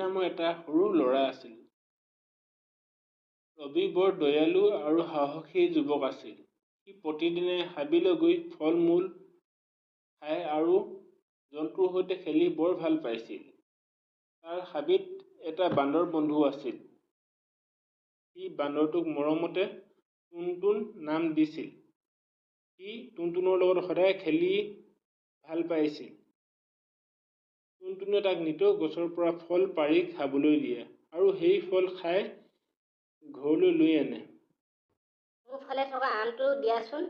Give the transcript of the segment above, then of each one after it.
নামৰ এটা সৰু ল'ৰা আছিল। ৰবি বৰ দয়ালু আৰু সাহসী যুৱক আছিল। সি প্ৰতিদিনে হাবিলৈ গৈ ফল-মূল খাই আৰু জন্তুৰ সৈতে খেলি বৰ ভাল পাইছিল। তাৰ হাবিত এটা বান্দৰ বন্ধু আছিল। সি বান্দৰটোক মৰমতে টুনটুন নাম দিছিল। সি টুনটুনৰ লগত সদায় খেলি ভাল পাইছিল। টুনটুনে তাক নিতৌ গছৰ পৰা ফল পাৰি খাবলৈ দিয়ে আৰু সেই ফল খাই ঘৰলৈ লৈ আনে। মোৰ ফালে থকা আমটো দিয়াচোন,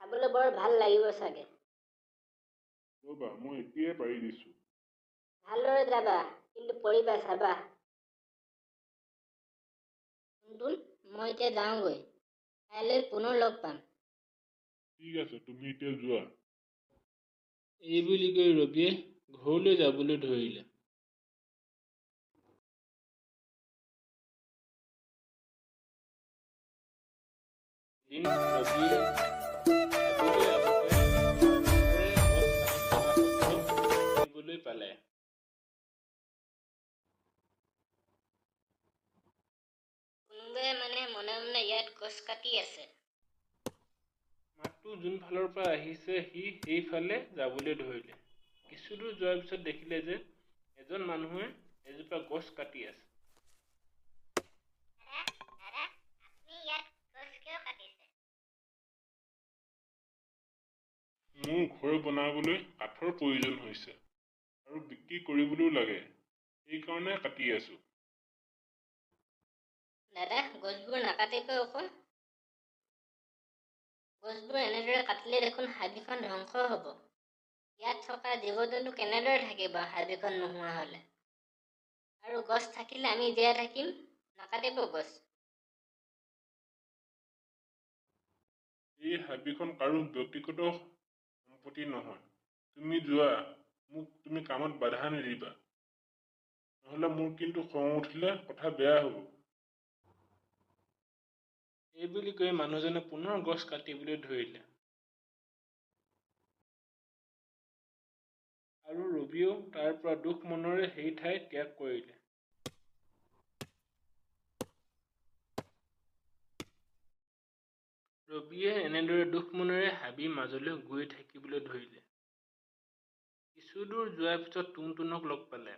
খাবলৈ বৰ ভাল লাগিব চাগে। ৰ'বা, মই এতিয়াই পাৰি দিছোঁ। ভালদৰে যাবা, কিন্তু পৰিবা চাবা। টুনটুন, মই এতিয়া যাওঁগৈ, কাইলৈ পুনৰ লগ পাম। ঠিক আছে, তুমি এতিয়া যোৱা। এই বুলি কৈ ৰবিয়ে ঘৰলৈ যাবলৈ ধৰিলে। এদিন ৰবিয়ে হাবিলৈ আহোঁতে বান্দৰে গছ কাটি থকা শব্দ শুনিবলৈ পালে। কোনোবাই মনে মনে ইয়াত গছ কাটি আছে। মাতটো যোন ফালৰ পৰা আহিছে সি সেইফালে যাবলৈ ধৰিলে। কিছুদূৰ যোৱাৰ পিছত দেখিলে যে এজন মানুহে এজোপা গছ কাটি আছে। দাদা, আপুনি ইয়াত গছ কিয় কাটিছে? মোৰ ঘৰ বনাবলৈ কাঠৰ প্ৰয়োজন হৈছে আৰু বিক্ৰী কৰিবলৈও লাগে, সেইকাৰণে কাটি আছোঁ। দাদা, গছবোৰ নাকাটিব আকৌ। গছবোৰ এনেদৰে কাটিলে দেখোন হাবিখন ধ্বংস হ'ব। ইয়াত থকা জীৱ-জন্তু কেনেদৰে থাকিব হাবিখন নোহোৱা হ'লে? আৰু গছ থাকিলে আমি জীয়াই থাকিম, নাকাটিব গছ। এই হাবিখন কাৰো ব্যক্তিগত সম্পত্তি নহয়। তুমি যোৱা, মোক তুমি কামত বাধা নিদিবা, নহ'লে মোৰ কিন্তু খং উঠিলে কথা বেয়া হ'ব। এই বুলি কৈ মানুহজনে পুনৰ গছ কাটিবলৈ ধৰিলে। আৰু ৰবিয়েও তাৰ পৰা দুখ মনেৰে সেই ঠাই ত্যাগ কৰিলে। ৰবিয়ে এনেদৰে দুখ মনেৰে হাবিৰ মাজলৈ গৈ থাকিবলৈ ধৰিলে। কিছুদূৰ যোৱাৰ পিছত টুনটুনক লগ পালে।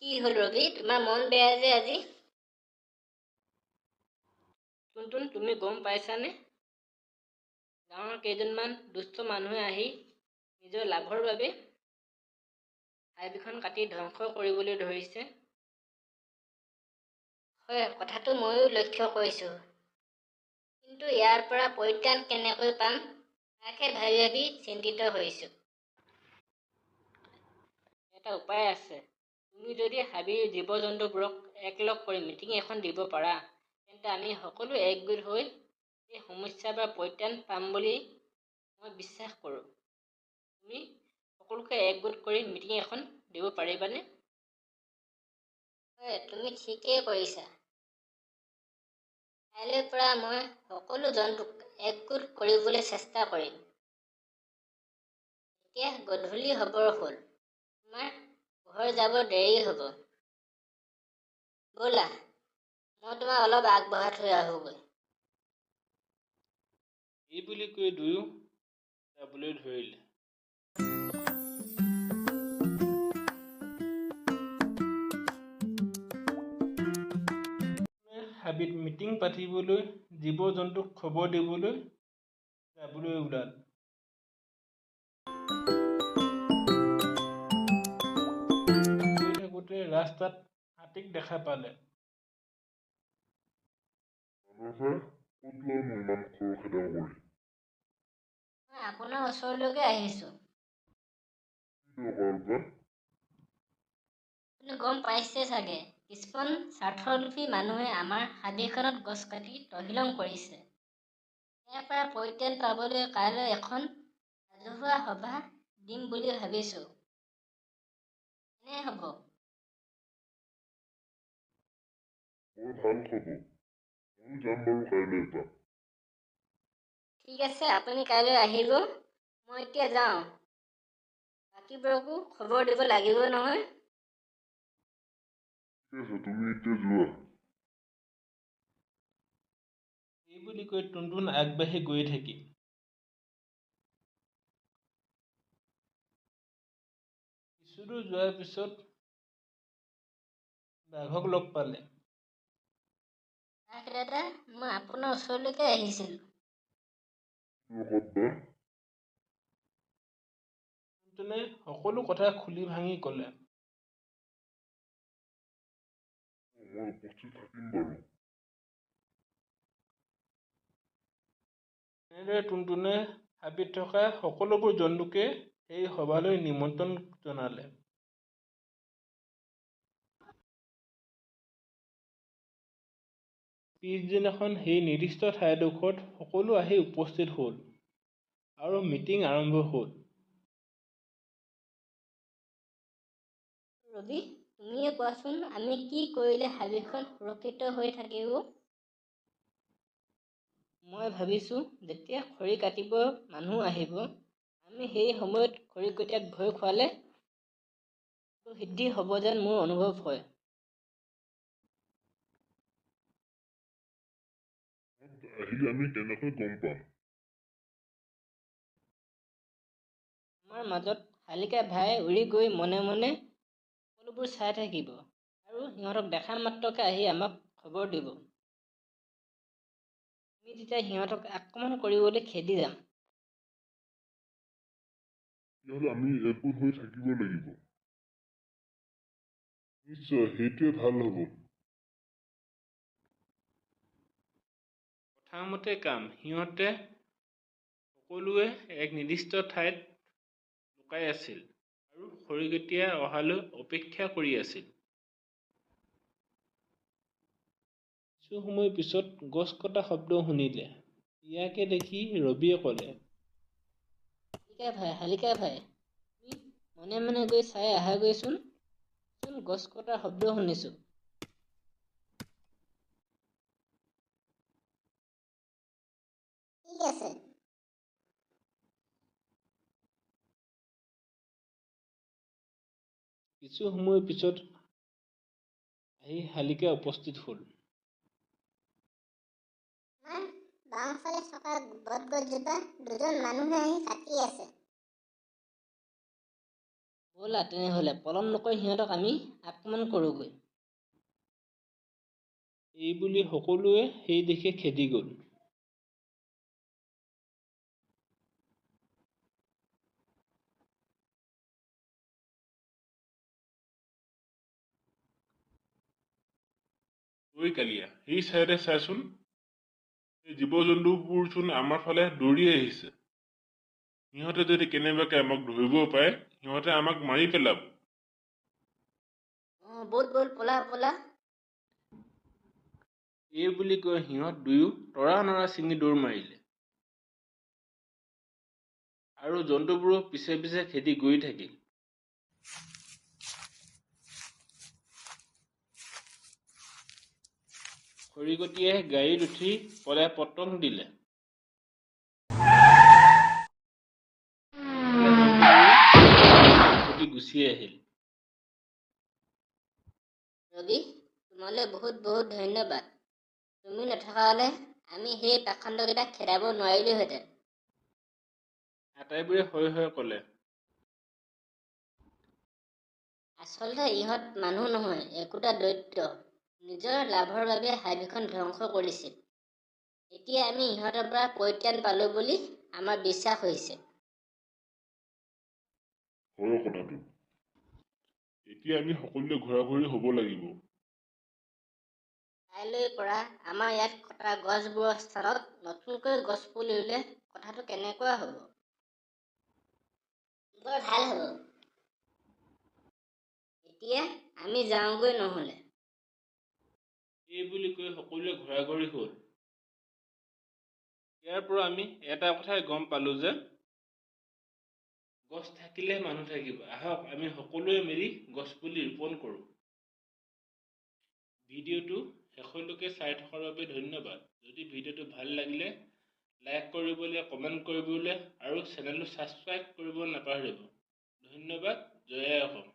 কি হ'ল ৰবি, তোমাৰ মন বেয়া যে আজি? টুনটুন, তুমি গম পাইছানে? গাঁৱৰ কেইজনমান দুষ্ট মানুহে আহি নিজৰ লাভৰ বাবে হাবিখন কাটি ধ্বংস কৰিবলৈ ধৰিছে। হয়, কথাটো ময়ো লক্ষ্য কৰিছোঁ। কিন্তু ইয়াৰ পৰা পৰিত্ৰাণ কেনেকৈ পাম, তাকে ভাবি ভাবি চিন্তিত হৈছোঁ। এটা উপায় আছে। তুমি যদি হাবিৰ জীৱ-জন্তুবোৰক একলগ কৰি মিটিং এখন দিব পাৰা, তেন্তে আমি সকলো একগোট হৈ এই সমস্যাৰ পৰা পৰিত্ৰাণ পাম বুলি মই বিশ্বাস কৰোঁ। তুমি সকলোকে একগোট কৰি মিটিং এখন দিব পাৰিবানে? হয়, তুমি ঠিকেই কৰিছা। কাইলৈৰ পৰা মই সকলো জন্তুক একগোট কৰিবলৈ চেষ্টা কৰিম। এতিয়া গধূলি হ'বৰ হ'ল, তোমাৰ ঘৰ যাব দেৰি হ'ব। ব'লা, মই তোমাক অলপ আগবঢ়াই থৈ আহোঁগৈ। এই বুলি কৈ দুয়ো যাবলৈ ধৰিলে। হাবিত মিটিং পাতিবলৈ, জীৱ-জন্তুক খবৰ দিবলৈ যাবলৈ ওলাল। গৈ থাকোঁতে ৰাস্তাত হাতীক দেখা পালে। ক'ত লৈ মই ইমান খৰখেদা কৰি? মই আপোনাৰ ওচৰলৈকে আহিছোঁ। আপুনি গম পাইছে চাগে, কিছুমান স্বাৰ্থলোভী মানুহে আমাৰ হাবিখনত গছ কাটি তহিলং কৰিছে। ইয়াৰ পৰা পৰিত্ৰাণ পাবলৈ কাইলৈ এখন ৰাজহুৱা সভা দিম বুলি ভাবিছোঁ। এনে হ'ব? বৰ ভাল খবৰ। ময়ো যাম বাৰু কাইলৈৰ পৰা। ঠিক আছে, আপুনি কাইলৈ আহিব। মই এতিয়া যাওঁ। বাকীবোৰকো খবৰ দিব লাগিব নহয়। ঠিক আছে, তুমি এতিয়া যোৱা। এই বুলি কৈ টুনটুন আগবাঢ়ি গৈ থাকিল। কিছুদূৰ যোৱাৰ পিছত বাঘক লগ পালে। বাঘ দাদা, মই আপোনাৰ ওচৰলৈকে আহিছিলোঁ। টুনটুনে সকলো কথা খুলি ভাঙি ক'লে। মই উপস্থিত থাকিম বাৰু। এনেদৰে টুনটুনে হাবিত থকা সকলোবোৰ জন্তুকে সেই সভালৈ নিমন্ত্ৰণ জনালে। পিছদিনাখন সেই নিৰ্দিষ্ট ঠাইডোখৰত সকলো আহি উপস্থিত হ'ল আৰু মিটিং আৰম্ভ হ'ল। ৰবি, তুমিয়ে কোৱাচোন, আমি কি কৰিলে হাবিখন সুৰক্ষিত হৈ থাকিব? মই ভাবিছোঁ, যেতিয়া খৰি কাটিব মানুহ আহিব, আমি সেই সময়ত খৰিকটীয়াক ভয় খুৱালে সিদ্ধি হ'ব যেন মোৰ অনুভৱ হয়। আহিলে আমি কেনেকৈ গম পাম? আমাৰ মাজত শালিকা ভাই উৰি গৈ মনে মনে সকলোবোৰ চাই থাকিব আৰু সিহঁতক দেখা মাত্ৰকে আহি আমাক খবৰ দিব। আমি তেতিয়া সিহঁতক আক্ৰমণ কৰিবলৈ খেদি যাম। তেতিয়াহ'লে আমি একগোট হৈ থাকিব লাগিব। নিশ্চয়, সেইটোৱে ভাল হ'ব। কথামতে কাম। সিহঁতে সকলোৱে এক নিৰ্দিষ্ট ঠাইত লুকাই আছিল আৰু খৰিকটীয়া অহালৈ অপেক্ষা কৰি আছিল। কিছু সময় পিছত গছ কটা শব্দ শুনিলে। ইয়াকে দেখি ৰবিয়ে ক'লে, শালিকা ভাই, তুমি মনে মনে গৈ চাই আহাগৈচোন। গছ কটাৰ শব্দ শুনিছোঁ। ঠিক আছে। কিছু সময় পিছত আহি শালিকা উপস্থিত হ'ল। বাওঁফালে থকা বটগছজোপা দুজন মানুহে আহি কাটি আছে। ব'লা তেনেহ'লে পলম নকৰি সিহঁতক আমি আক্ৰমণ কৰোঁগৈ। এই বুলি সকলোৱে সেই দিশে খেদি গ'ল। ঐ কালিয়া, সেই চাইডে চাইচোন। এই জীৱ-জন্তুবোৰ চোন আমাৰ ফালে দৌৰি আহিছে। সিহঁতে যদি কেনেবাকে আমাক ধৰিব পাৰে, সিহঁতে আমাক মাৰি পেলাব। ব'ল পলা পলা। এই বুলি কৈ সিহঁত দুয়ো তৰা নৰা ছিঙি দৌৰ মাৰিলে আৰু জন্তুবোৰো পিছে পিছে খেদি গৈ থাকিল। খৰিকটীয়াই গাড়ীত উঠি পলাই পতং দিলে। জন্তুবোৰ গুচি আহিল। ৰবি, তোমালৈ বহুত বহুত ধন্যবাদ। তুমি নথকা হ'লে আমি সেই পাখণ্ডকেইটাক খেদাব নোৱাৰিলোহেঁতেন। আটাইবোৰে হৈ হৈ ক'লে, আচলতে ইহঁত মানুহ নহয়, একোটা দৈত্য। নিজৰ লাভৰ বাবে হাবিখন ধ্বংস কৰিছিল। এতিয়া আমি ইহঁতৰ পৰা পৰিত্ৰাণ পালোঁ বুলি আমাৰ বিশ্বাস হৈছে। হয় কথাটো। এতিয়া আমি সকলোৱে ঘূৰা-ঘূৰি হ'ব লাগিব। কাইলৈৰ পৰা আমাৰ ইয়াত কটা গছবোৰৰ স্থানত নতুনকৈ গছ পুলি ৰুলে কথাটো কেনেকুৱা হ'ব? বৰ ভাল হ'ব। এতিয়া আমি যাওঁগৈ নহ'লে। এই বুলি কৈ সকলোৱে ঘূৰা-ঘূৰি হ'ল। ইয়াৰ পৰা আমি এটা কথাই গম পালোঁ যে গছ থাকিলে মানুহ থাকিব। আহক আমি সকলোৱে মিলি গছপুলি ৰোপণ কৰোঁ। ভিডিঅ'টো শেষলৈকে চাই থকাৰ বাবে ধন্যবাদ। যদি ভিডিঅ'টো ভাল লাগিলে লাইক কৰিবলৈ, কমেণ্ট কৰিবলৈ আৰু চেনেলটো ছাবস্ক্ৰাইব কৰিব নাপাহৰিব। ধন্যবাদ। জয় আই অসম।